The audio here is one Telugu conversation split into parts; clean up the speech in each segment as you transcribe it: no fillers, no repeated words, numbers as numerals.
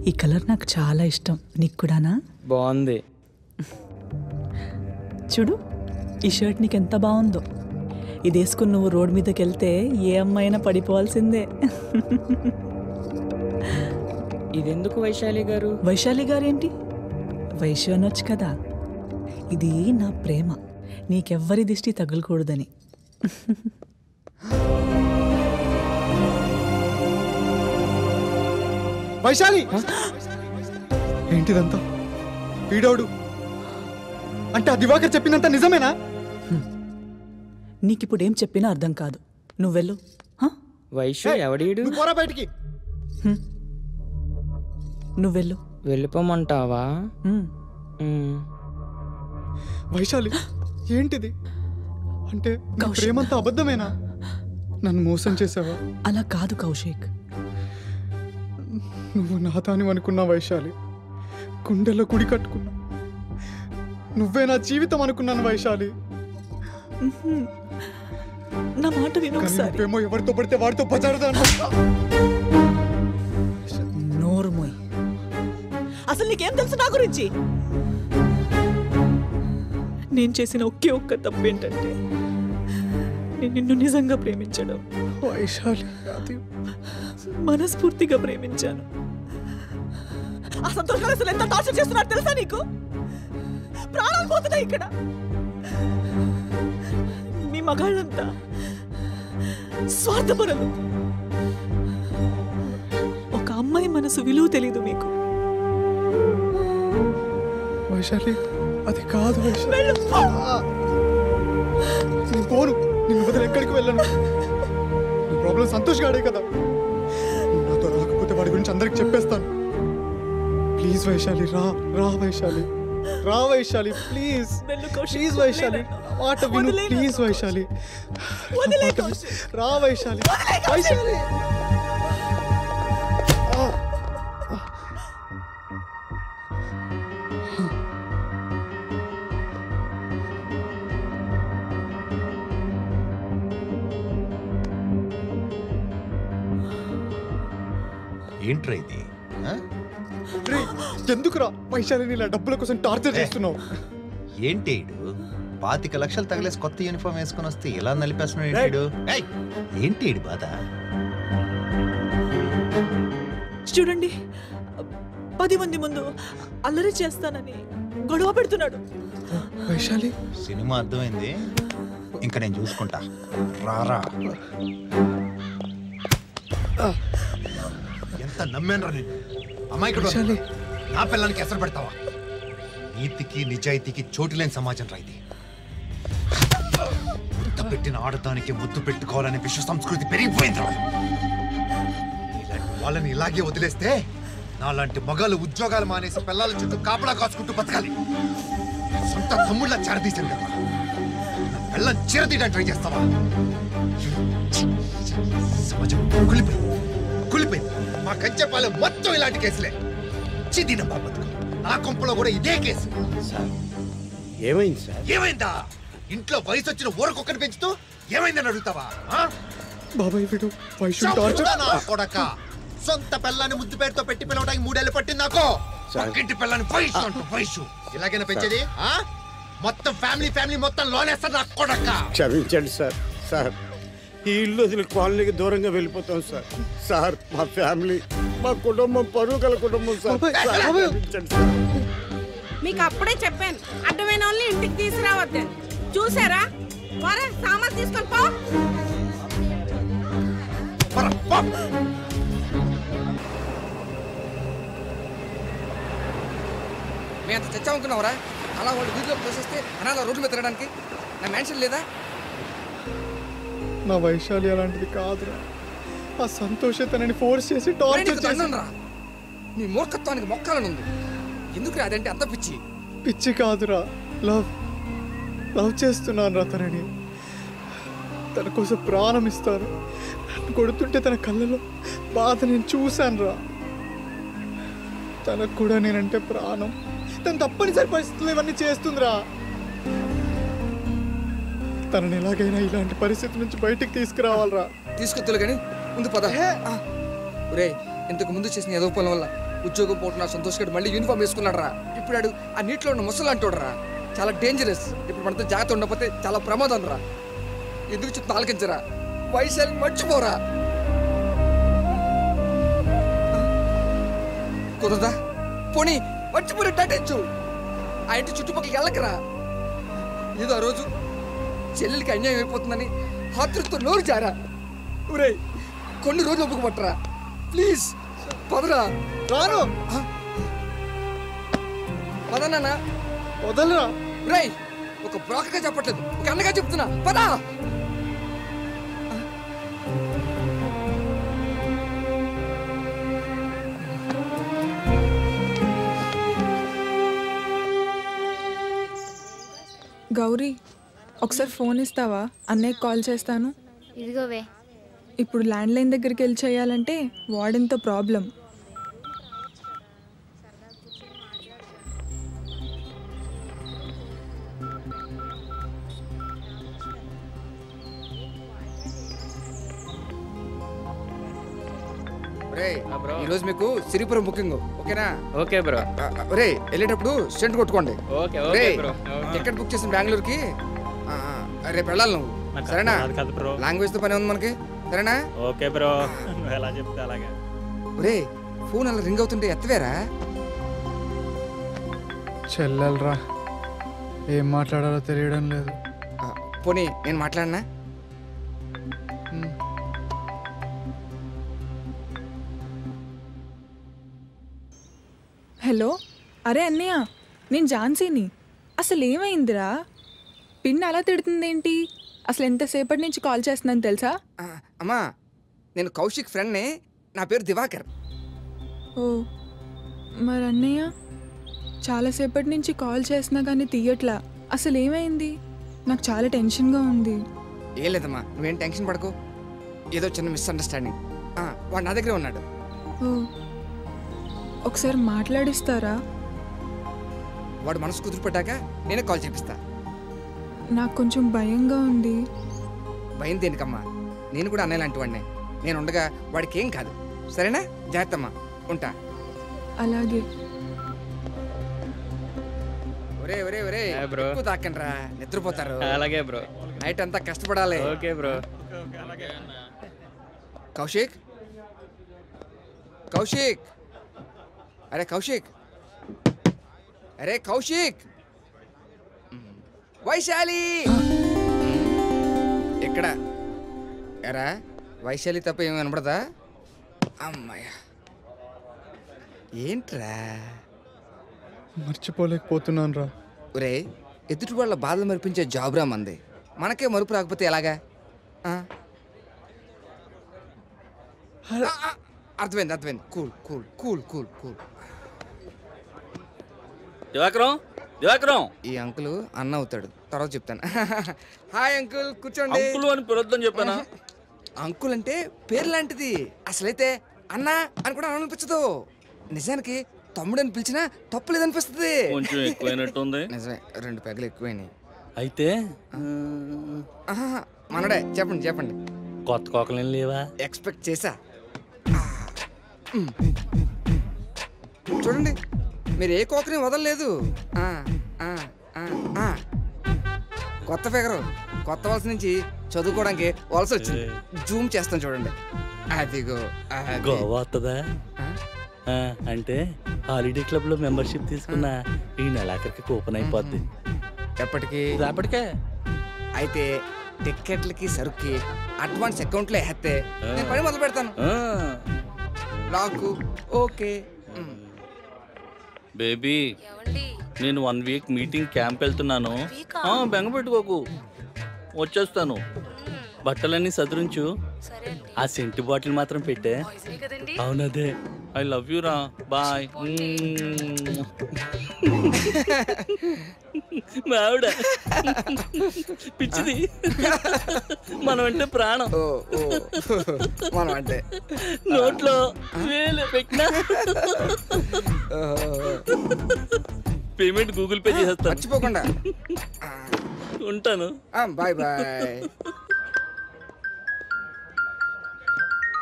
ఈ కలర్ నాకు చాలా ఇష్టం. నీకు కూడానా? బాగుంది. చూడు, ఈ షర్ట్ నీకు ఎంత బాగుందో. ఇది వేసుకుని నువ్వు రోడ్ మీదకి వెళ్తే ఏ అమ్మాయినా పడిపోవాల్సిందే. ఇదెందుకు వైశాలి గారు? వైశాలి గారేంటి, వైశ్య అనొచ్చు కదా. ఇది నా ప్రేమ, నీకెవ్వరి దిష్టి తగలకూడదని. వైశాలి, ఏంటిదంతా? వీడోడు అంటే ఆ దివాకర్ చెప్పిందంతా నిజమేనా? నీకిప్పుడు ఏం చెప్పినా అర్థం కాదు. నువ్వెళ్ళు. వైశ్య ఎవడీడు? పోరా బయటికి. నువ్వెళ్ళు. వెళ్ళిపోమంటావా? వైశాలి, ఏంటిది? అంటే ప్రేమంతా అబద్ధమేనా? నన్ను మోసం చేసావా? అలా కాదు కౌశిక్. నువ్వు నాదాని అనుకున్నా వైశాలి, గుండెల్లో కుడి కట్టుకున్నా. నువ్వే నా జీవితం అనుకున్నాను వైశాలి. నా మాట విను ఒకసారి. నువ్వేమో ఎవరితో పడితే వాడితో పచారుదాను. నోరుమోయ్. అసలు నీకేం తెలుసు నా గురించి? నేను చేసిన ఒకే ఒక్క తప్పు ఏంటంటే నేను నిన్ను నిజంగా ప్రేమించడం. వైశాలి, మనస్ఫూర్తిగా ప్రేమించాను. ఆ సంతోష్ అసలు ఎంత టార్చర్ చేస్తున్నాడు తెలుసా నీకు? ప్రాణాలు పోతున్నాయి ఇక్కడ. మీ మగాళ్ళంతా స్వార్థపరులు. ఒక అమ్మాయి మనసు విలువ తెలీదు మీకు. వైశాలి, అది కాదు వైశాలి. నేను పోను, నిన్ను వదిలి ఎక్కడికి వెళ్ళను. నీ ప్రాబ్లం సంతోష్ గాడే కదా. నువ్వు నాతో రాకపోతే వాడి గురించి అందరికి చెప్పేస్తాను. ప్లీజ్ వైశాలి, రా రా వైశాలి, రా వైశాలి, ప్లీజ్ ప్లీజ్ వైశాలి, మాట విను ప్లీజ్ వైశాలి, రా వైశాలి, వైశాలి. ఏంట్రా ఇది? ఎందుకురా వైశాలిని ఇలా డబ్బుల కోసం టార్చర్ చేస్తున్నావు? ఏంటి 25 లక్షలు తగిలేసి కొత్త యూనిఫామ్ వేసుకుని వస్తే ఇలా నలిపేస్తున్నాడు. ఏంటి బాధ? చూడండి, 10 మంది ముందు అల్లరి చేస్తానని గొడవ పెడుతున్నాడు. వైశాలి, సినిమా అర్థమైంది, ఇంకా నేను చూసుకుంటా. రారా. ఎంత నమ్మాను రా నేను. అమ్మాయికుడు నా పిల్లలకి ఎసరు పెడతావా? నీతికి నిజాయితీకి చోటు లేని సమాజం రా ఇది. ముద్ద పెట్టిన ఆడదానికి ముద్దు పెట్టుకోవాలనే విశ్వ సంస్కృతి పెరిగిపోయింది. ఇలాంటి వాళ్ళని ఇలాగే వదిలేస్తే నాలాంటి మగాళ్ళు ఉద్యోగాలు మానేసి పిల్లల చుట్టూ కాపలా కాచుకుంటూ బతకాలి. సొంత తమ్ముళ్ళ చేరదీశాను కదా, పిల్లలు చీరతీయడానికి ట్రై చేస్తావా? సమాజం కులిపోయింది. మా కంచెపాలెం మొత్తం ఇలాంటి కేసులే. చిదిన బాబతు నా కొంపలో కూడా ఇదే కేసు. ఏమైంది సార్? ఏమైందా? ఇంట్లో వయసు వచ్చిన ఊరకొక్కని పెంచుతూ ఏమైందని అడుగుతావా? బాబాయ్ వీడు కొడక సొంత పిల్లాన్ని ముద్దు పేరుతో పెట్టి పిలవడానికి 3 ఏళ్ళు పట్టింది నాకు. పక్కింటి పిల్లని వయసు అంటూ వయసు ఇలాగైనా పెంచేది? మొత్తం ఫ్యామిలీ మొత్తం లోనేస్తారు నా కొడక. క్షమించండి సార్. సార్, ఈ ఇల్లు వదిలి కాలనీకి దూరంగా వెళ్ళిపోతాం సార్. సార్, మా ఫ్యామిలీ, మా కుటుంబం పరువు గల కుటుంబం సార్. మీకు అప్పుడే చెప్పాను, అడ్డమైన వాళ్ళని ఇంటికి తీసుకురావద్దని. చూసారా? వారే సామాన్ తీసుకొని పో. మేము అంత తెచ్చామనుకున్నావరా? అలా వాళ్ళు వీధిలో పోసేస్తే అనాథ రోడ్ల మీద తిరగడానికి నా మెన్షన్ లేదా? నా వైశాలి అలాంటిది కాదురా. ఆ సంతోషే తనని ఫోర్స్ చేసి టార్చర్ చేశాను. నీ మూర్ఖత్వానికి మొక్కాలని ఉంది. ఎందుకు అదంటే అంత పిచ్చి? పిచ్చి కాదురా, లవ్ చేస్తున్నాను రా తనని. తన కోసం ప్రాణం ఇస్తాను. నన్ను కొడుతుంటే తన కళ్ళలో బాధ నేను చూశాను రా. తనకు కూడా నేనంటే ప్రాణం. తను తప్పనిసరి పరిస్థితులు ఇవన్నీ చేస్తుందిరా. తనని ఎలాగైనా ఇలాంటి పరిస్థితి నుంచి బయటికి తీసుకురావాలరా. తీసుకొద్దులు కానీ ముందు పద. ఒరే, ఇంతకు ముందు చేసిన ఏదో పొలం వల్ల ఉద్యోగం పోతున్నా సంతోష్ గడు మళ్ళీ యూనిఫామ్ వేసుకున్నాడు రా. ఇప్పుడు ఆడు ఆ నీటిలో ఉన్న ముసలు అంటాడు రా. చాలా డేంజరస్. ఇప్పుడు మనతో జాగ్రత్త ఉండకపోతే చాలా ప్రమాదం రా. ఎందుకు చెప్తా ఆలకించరా? వైశాలి మర్చిపోరా. కుదరదా? పోనీ మర్చిపోయి నటించు. ఆ ఇంటి చుట్టుపక్కలకి వెళ్ళకరా. ఏదో ఆ రోజు చెల్లెలికి అన్యాయం అయిపోతుందని హాతృతో నోరు జారా. ఊరే కొన్ని రోజులు ఒప్పుకోబట్టరా ప్లీజ్. పదరా. రాను. పదనా వదలరా. రై ఒక బ్రోకర్గా చెప్పట్లేదు, ఒక అన్నగా చెప్తున్నా. పదా. గౌరీ ఒకసారి ఫోన్ ఇస్తావా? అన్నయ్యకి కాల్ చేస్తాను. ఇదిగోవే. ఇప్పుడు ల్యాండ్లైన్ దగ్గరికి వెళ్ళి చేయాలంటే వార్డెన్తో ప్రాబ్లం. ఈరోజు మీకు సిరిపురం బుకింగ్ ఓకేనా? Okay bro. రే వెళ్ళేటప్పుడు స్టెంట్ కొట్టుకోండి. Okay okay bro. Ticket book చేసిన బెంగళూరుకి. రేపు వెళ్ళాలి నువ్వు, సరేనా? లాంగ్వేజ్ తో పని ఉంది మనకి, సరేనా? ఓకే బ్రో, ఎలా చెప్తే అలాగే. రే ఫోన్ అలా రింగ్ అవుతుంటే ఎత్తవేరా? చెల్లెలరా, ఏం మాట్లాడాలో తెలియడం లేదు. పోనీ నేను మాట్లాడినా? హలో, అరే అన్నయ్య, నేను ఝాన్సీని. అసలు ఏమైందిరా? పిన్ అలా తిడుతుందేంటి? అసలు ఎంతసేపటి నుంచి కాల్ చేస్తున్నాను తెలుసా? అమ్మా నేను కౌశిక్ ఫ్రెండ్ని, నా పేరు దివాకర్. ఓ మరి అన్నయ్య చాలాసేపటి నుంచి కాల్ చేసినా కానీ తీయట్లా. అసలు ఏమైంది? నాకు చాలా టెన్షన్గా ఉంది. ఏం లేదమ్మా, నువ్వేం టెన్షన్ పడకు. ఏదో చిన్న మిస్అండర్స్టాండింగ్. వాడు నా దగ్గరే ఉన్నాడు. ఓ ఒకసారి మాట్లాడిస్తారా? వాడు మనసు కుదిరిపడ్డాక నేనే కాల్ చేపిస్తా. నాకు కొంచెం భయంగా ఉంది. భయం దేనికమ్మా, నేను కూడా అన్నయ్యలాంటి వాడినే. నేను ఉండగా వాడికి ఏం కాదు, సరేనా? జాగ్రత్తమ్మా, ఉంటా. అలాగే. ఒరే ఒరే ఒరే ఎక్కువ తాకండి రా, నిద్రపోతారు. అలాగే బ్రో. నైట్ అంతా కష్టపడాలి. Okay bro. కౌశిక్, కౌశిక్, అరే కౌశిక్, అరే కౌశిక్, వైశాలి ఎక్కడ? ఎరా వైశాలి తప్ప ఏమి కనపడదా? అమ్మాయ ఏంట్రా? మర్చిపోలేకపోతున్నాను రా. ఒరే ఎదుటి వాళ్ళ బాధలు మరిపించే జాబ్ రా మంది. మనకే మరుపు రాకపోతే ఎలాగా? అర్థమైంది అర్థమైంది. Cool cool cool cool cool. Divakaram, Divakaram. ఈ అంకుల్ అన్న అవుతాడు, తర్వాత చెప్తాను. హాయ్ అంకుల్, కూర్చోండి. అంకుల్ అని పిలొద్దని చెప్పానా? అంకుల్ అంటే పేరు లాంటిది. అసలైతే అన్న అని కూడా అనిపించదు. నిజానికి తమ్ముడు అని పిలిచినా తప్పులేదనిపిస్తుంది. కొంచెం ఎక్కువైనట్టుంది. నిజమే, 2 పెగలు ఎక్కువైనాయి. అయితే మనడే. చెప్పండి చెప్పండి. కొత్త కోకలేం లేవా? ఎక్స్పెక్ట్ చేశా. చూడండి, మీరు ఏ కోకని వదలలేదు. కొత్త ఫిగరు, కొత్త వలస నుంచి చదువుకోవడానికి వలస వచ్చింది. జూమ్ చేస్తాను చూడండి. అదిగో గోవా వస్తుందా? అంటే హాలిడే క్లబ్ లో మెంబర్షిప్ తీసుకున్న ఈ నెలాఖరికి కూపన్ అయిపోద్ది. ఎప్పటికి? రేపటికే. అయితే టికెట్లకి సరుక్కి అడ్వాన్స్ అకౌంట్లో వేస్తే నేను పని మొదలు పెడతాను. నాకు ఓకే. బేబీ, నేను 1 వీక్ మీటింగ్ క్యాంప్ వెళ్తున్నాను. బెంగ పెట్టుకోకు, వచ్చేస్తాను. బట్టలన్నీ సదురించు. ఆ సెంటు బాటిల్ మాత్రం పెట్టే. అవునదే. ఐ లవ్ యూ రా. బాయ్. మావిడ పిచ్చిది, మనం అంటే ప్రాణం. మనం అంటే నోట్లో వేలు పెట్టినా పేమెంట్ గూగుల్ పే చేసేస్తాను. మర్చిపోకుండా. ఉంటాను. Bye bye.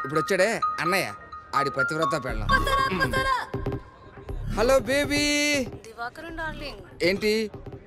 ఇప్పుడు వచ్చాడే అన్నయ్య, ఆడి పతివ్రత పెళ్ళం. Hello baby. ఏంటి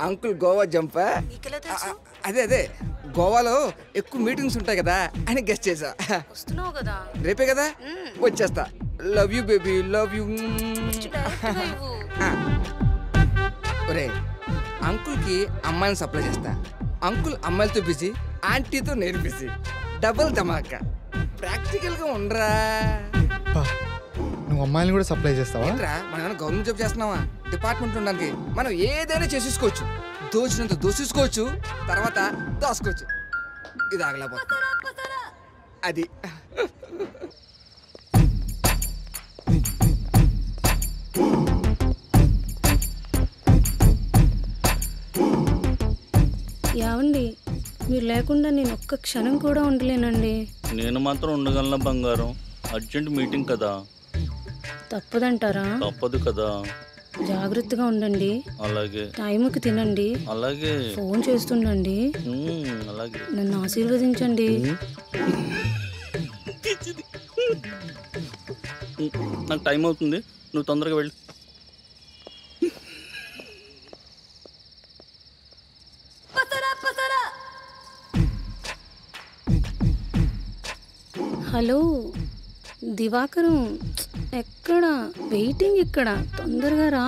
అంకుల్ గోవా జంపా? అదే గోవాలో ఎక్కువ మీటింగ్స్ ఉంటాయి కదా అని గెస్ట్ చేసా. రేపే కదా వచ్చేస్తా. Love you baby, love you. ఒరే అంకుల్కి అమ్మాయిని సప్లై చేస్తా. అంకుల్ అమ్మాయిలతో బిజీ, ఆంటీతో నేను బిజీ. డబుల్ ధమాకా. ప్రాక్టికల్గా ఉండరా. నువ్వు అమ్మాయిని కూడా సప్లై చేస్తావా? మనం ఏమైనా గవర్నమెంట్ జాబ్ చేస్తున్నావా? డిపార్ట్మెంట్ ఉండడానికి మనం ఏదైనా చేసేసుకోవచ్చు. దోచినంత దోసేసుకోవచ్చు, తర్వాత దోసుకోవచ్చు. ఇది ఆగలేకపోతా. అది ఏమండి, మీరు లేకుండా నేను ఒక్క క్షణం కూడా ఉండలేనండి. నేను మాత్రం ఉండగలను బంగారం. అర్జెంట్ మీటింగ్ కదా. తప్పదంటారా? తప్పదు కదా. జాగ్రత్తగా ఉండండి. అలాగే. టైంకి తినండి. అలాగే. ఫోన్ చేస్తుండండి. అలాగే. నన్ను ఆశీర్వదించండి. నాకు టైం అవుతుంది, నువ్వు తొందరగా వెళ్ళు. హలో దివాకరం, ఎక్కడ? వెయిటింగ్ ఇక్కడ, తొందరగా రా.